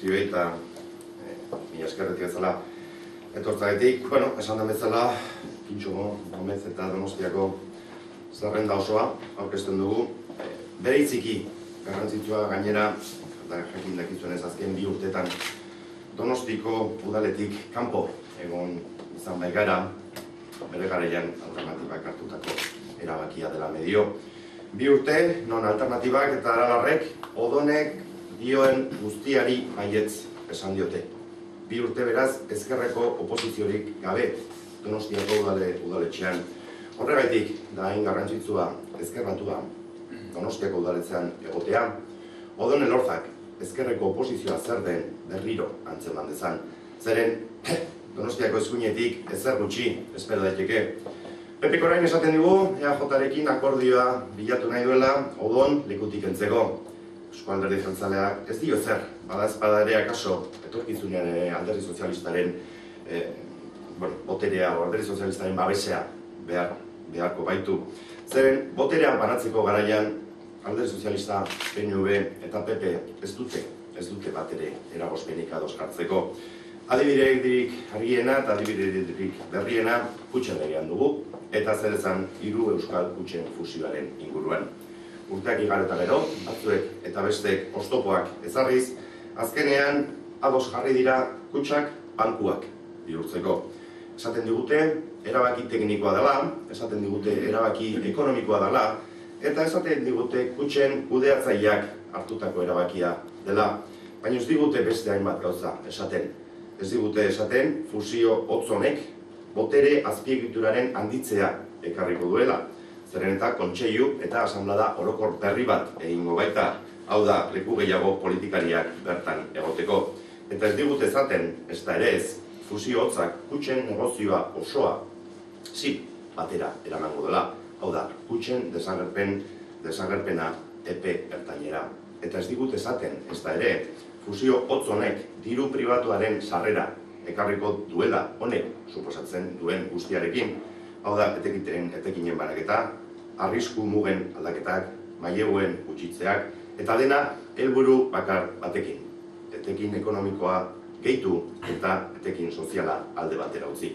guztioi eta mila eskerretik bezala etortzagetik. Esan da bezala, Kintxo Gomez eta Donostiako zerrenda osoa aurkezten dugu. Bereiziki garrantzitsua gainera, eta jakin dakizuenez azken 2 urtetan Donostiko udaletik kanpo egon izan baikara, bere garaian alternatibak hartutako erabakia dela medio. 2 urte, non alternatibak eta Aralarrek odonek dioen guztiari baietz esan diote. 2 urte beraz, ezkerreko oposiziorik gabe Donostiako udaletxean. Horregaitik, da hain garrantzitsua ezkerratua Donostiako udaletxean egotea, Odon Elorzak ezkerreko oposizioa zer den berriro antzeman dezan. Zeren, Donostiako eskuinetik ezer gutxi espero daiteke. Pepik orain esaten dugu, EAJ-rekin akordioa bilatu nahi duela, Odon lekutik entzeko. Eusko Alderdi Jeltzaleak ez dio ezer, bada espada ere akaso, etorkizunean Alderdi Sozialistaren boterea o Alderdi Sozialistaren babesea beharko baitu. Zeren, boterea banatzeko garaian Alderdi Sozialista, PNV eta PP ez dute bat ere eragozpenik ados jartzeko. Adibiderik argiena eta adibiderik berriena kutxen legean dugu, eta zer esan 3 euskal kutxen fusioaren inguruan. Urteak igaro eta gero, batzuek eta bestek oztopoak ezarriz, azkenean ados jarri dira kutxak bankuak bihurtzeko. Esaten digute, erabaki teknikoa dela, esaten digute erabaki ekonomikoa dela, eta esaten digute kutxen kudeatzaileak hartutako erabakia dela, baina ez digute beste hainbat gauza esaten. Ez digute esaten fusio hotz honek botere azpiegituraren handitzea ekarriko duela. Zeren eta kontseilu eta asanblada orokor berri bat egingo baita, hau da leku gehiago politikariak bertan egoteko. Eta ez digute esaten, ez da ere ez, fusio hotzak kutxen negozioa osoa batera eramango dela. Hau da, kutxen desagerpena epe ertainera. Eta ez digute esaten, ez da ere, fusio hotz honek diru pribatuaren sarrera ekarriko duela, honek suposatzen duen guztiarekin. Hau da, etekinen banaketa, arrisku mugen aldaketak, maileguen gutxitzeak, eta dena helburu bakar batekin. Etekin ekonomikoa gehitu eta etekin soziala alde batera utzi.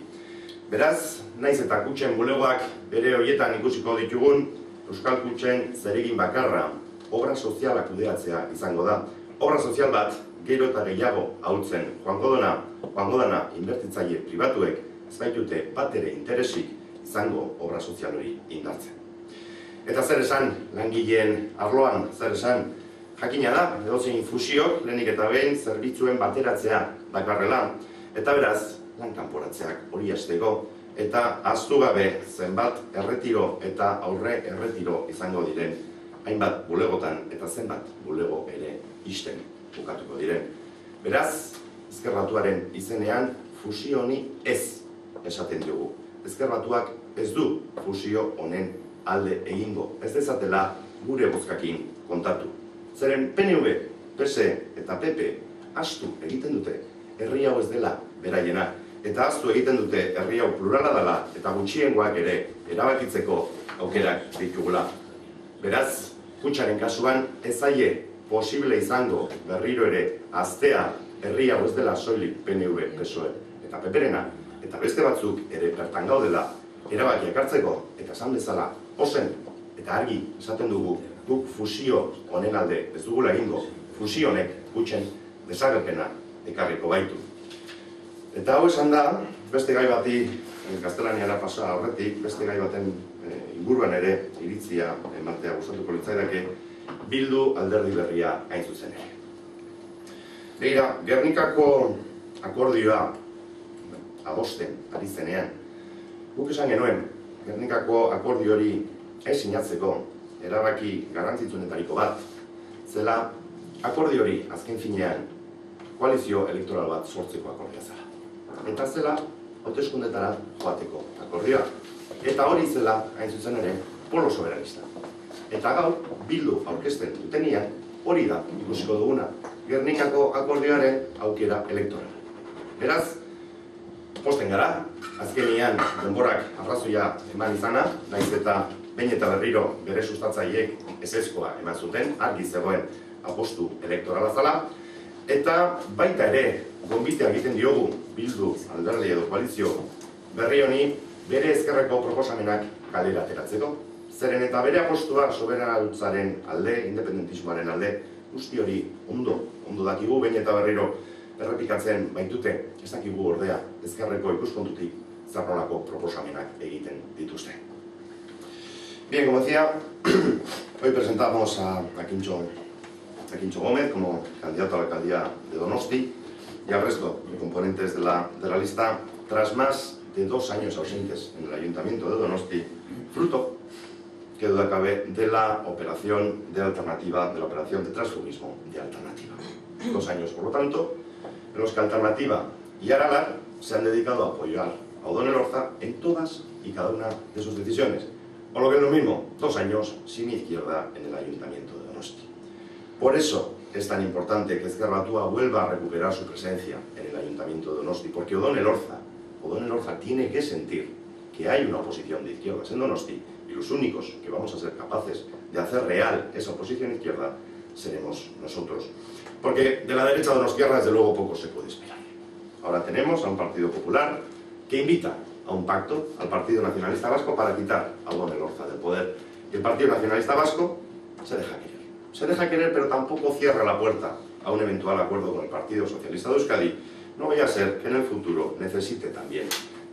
Beraz, naiz eta kutxen bulegoak bere horietan ikusiko ditugun, euskal kutxen zeregin bakarra obra soziala kudeatzea izango da. Obra sozial bat, gero eta gehiago ahultzen joango dana inbertitzaile pribatuek ez baitute bat ere interesik izango obra sozial hori indartzen. Eta zer esan, langileen arloan, zer esan, jakina da, edozein fusiok, lehenik eta behin zerbitzuen bateratzea dakarrela, eta beraz, lan kanporatzeak hori hasteko, eta ahaztu gabe zenbat erretiro eta aurre erretiro izango diren, hainbat bulegotan eta zenbat bulego ere isten bukatuko diren. Beraz, ezkerratuaren izenean fusio honi ez esaten dugu. Ezkerratuak ez du fusio honen alde egingo, ez dezatela gure bozkakin kontatu. Zeren PNV, PS eta PP ahaztu egiten dute herri hau ez dela beraiena, eta ahaztu egiten dute herri hau plurala dela eta gutxiengoak ere erabakitzeko aukerak ditugula. Beraz, kutxaren kasuan ez zaie posible izango berriro ere aztea herri hau ez dela soilik PNV, PSOE eta PPrena, eta beste batzuk ere bertan gaudela erabakiak hartzeko, eta esan bezala ozen eta argi esaten dugu guk fusio honen alde ez dugula egingo, fusio honek kutxen desagerpena ekarriko baitu. Eta hau esan da, beste gai bati gaztelaniara pasa aurretik, beste gai baten inguruan ere iritzia ematea gustatuko litzaidake, Bildu alderdi berria hain zuzen ere. Begira, Gernikako akordioa adosten ari zenean, guk esan genuen, Gernikako akordio hori ez sinatzeko erabaki garrantzitsuenetariko bat, zela akordio hori azken finean koalizio elektoral bat sortzeko akordioa zela. Eta zela hauteskundetara joateko akordioa. Eta hori zela, hain zuzen ere, polo soberanista. Eta gaur, Bildu aurkezten dutenian, hori da ikusiko duguna, Gernikako akordioaren aukera elektorala. Beraz, posten gara, azkenian denborak arrazoia eman izana, naiz eta behin eta berriro bere sustatzaileek ezezkoa eman zuten, argi zegoen apostu elektorala zala, Eta baita ere, gonbitea egiten diogu Bildu alderdi edo koalizio berri honi bere ezkerreko proposamenak kalera ateratzeko. Zeren eta bere apostua soberantzaren alde, independentismoaren alde, guzti hori ondo dakigu, behin eta berriro errepikatzen baitute, ez dakigu ordea ezkerreko ikuspuntutik zer nolako proposamenak egiten dituzte. Bien, como decía, hoy presentamos a Quincho Gómez como candidato a la alcaldía de Donosti y al resto de componentes de la lista tras más de 2 años ausentes en el Ayuntamiento de Donosti, fruto, que duda cabe, de la operación de Alternativa, de la operación de transfugismo de Alternativa. 2 años, por lo tanto, en los que Alternativa y Aralar se han dedicado a apoyar a Odón Elorza en todas y cada una de sus decisiones. O lo que es lo mismo, 2 años sin izquierda en el Ayuntamiento de Donosti. Por eso es tan importante que Ezker Batua vuelva a recuperar su presencia en el Ayuntamiento de Donosti, porque Odón Elorza tiene que sentir que hay una oposición de izquierdas en Donosti y los únicos que vamos a ser capaces de hacer real esa oposición izquierda seremos nosotros. Porque de la derecha donostiarra, desde luego, poco se puede esperar. Ahora tenemos a un Partido Popular que invita a un pacto al Partido Nacionalista Vasco para quitar a Odón Elorza del poder. Y el Partido Nacionalista Vasco se deja querer. Se deja querer, pero tampoco cierra la puerta a un eventual acuerdo con el Partido Socialista de Euskadi. No vaya a ser que en el futuro necesite también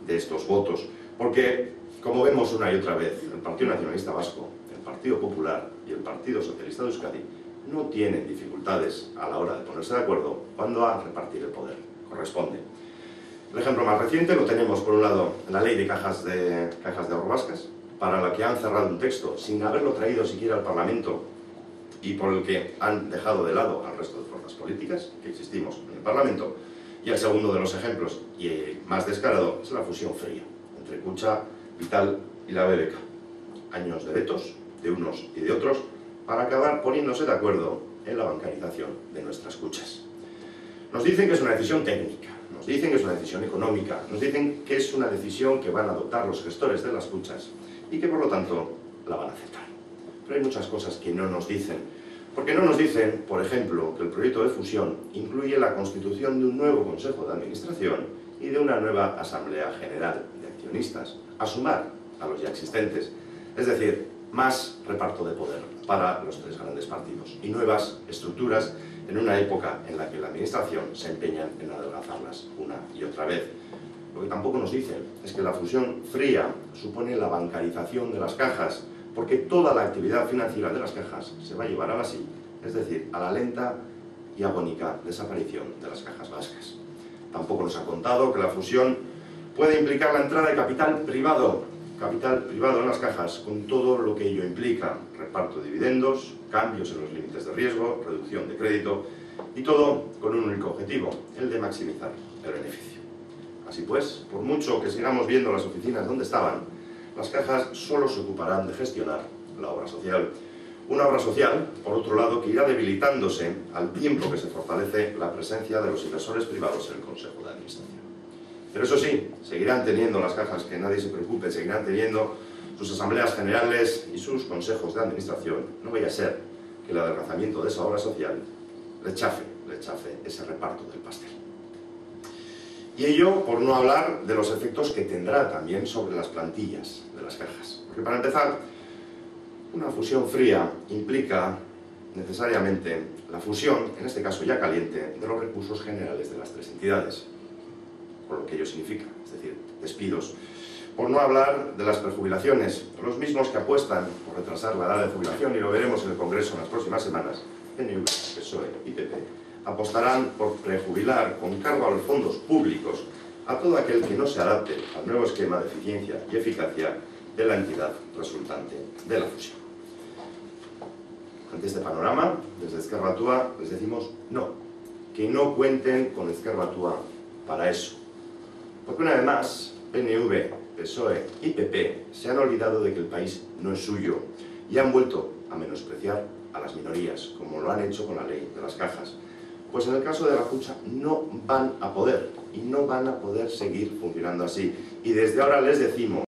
de estos votos. Porque, como vemos una y otra vez, el Partido Nacionalista Vasco, el Partido Popular y el Partido Socialista de Euskadi no tienen dificultades a la hora de ponerse de acuerdo cuando a repartir el poder corresponde. El ejemplo más reciente lo tenemos, por un lado, en la ley de cajas de ahorro vascas, para la que han cerrado un texto sin haberlo traído siquiera al Parlamento y por el que han dejado de lado al resto de fuerzas políticas que existimos en el Parlamento. Y el segundo de los ejemplos, y el más descarado, es la fusión fría entre Kutxa, Vital y la BBK. Años de vetos de unos y de otros para acabar poniéndose de acuerdo en la bancarización de nuestras Kutxas. Nos dicen que es una decisión técnica, nos dicen que es una decisión económica, nos dicen que es una decisión que van a adoptar los gestores de las Kutxas y que por lo tanto la van a aceptar. Pero hay muchas cosas que no nos dicen. Porque no nos dicen, por ejemplo, que el proyecto de fusión incluye la constitución de un nuevo Consejo de Administración y de una nueva Asamblea General de Accionistas, a sumar a los ya existentes. Es decir, más reparto de poder para los 3 grandes partidos y nuevas estructuras en una época en la que la Administración se empeña en adelgazarlas una y otra vez. Lo que tampoco nos dicen es que la fusión fría supone la bancarización de las cajas, porque toda la actividad financiera de las cajas se va a llevar a la SIC, es decir, a la lenta y agónica desaparición de las cajas vascas. Tampoco nos ha contado que la fusión puede implicar la entrada de capital privado en las cajas, con todo lo que ello implica: reparto de dividendos, cambios en los límites de riesgo, reducción de crédito, y todo con un único objetivo, el de maximizar el beneficio. Así pues, por mucho que sigamos viendo las oficinas donde estaban, las cajas solo se ocuparán de gestionar la obra social. Una obra social, por otro lado, que irá debilitándose al tiempo que se fortalece la presencia de los inversores privados en el Consejo de Administración. Pero eso sí, seguirán teniendo las cajas, que nadie se preocupe, seguirán teniendo sus asambleas generales y sus consejos de administración. No vaya a ser que el adelgazamiento de esa obra social le chafe ese reparto del pastel. Y ello por no hablar de los efectos que tendrá también sobre las plantillas de las cajas. Porque para empezar, una fusión fría implica necesariamente la fusión, en este caso ya caliente, de los recursos generales de las 3 entidades, por lo que ello significa, es decir, despidos. Por no hablar de las prejubilaciones, los mismos que apuestan por retrasar la edad de jubilación, y lo veremos en el Congreso en las próximas semanas, PNV, PSOE y PP, apostarán por prejubilar con cargo a los fondos públicos a todo aquel que no se adapte al nuevo esquema de eficiencia y eficacia de la entidad resultante de la fusión. Ante este panorama, desde Ezker Batua les decimos no, que no cuenten con Ezker Batua para eso. Porque una vez más, PNV, PSOE y PP se han olvidado de que el país no es suyo y han vuelto a menospreciar a las minorías, como lo han hecho con la ley de las cajas. Pues en el caso de la Kutxa no van a poder, y no van a poder seguir funcionando así. Y desde ahora les decimos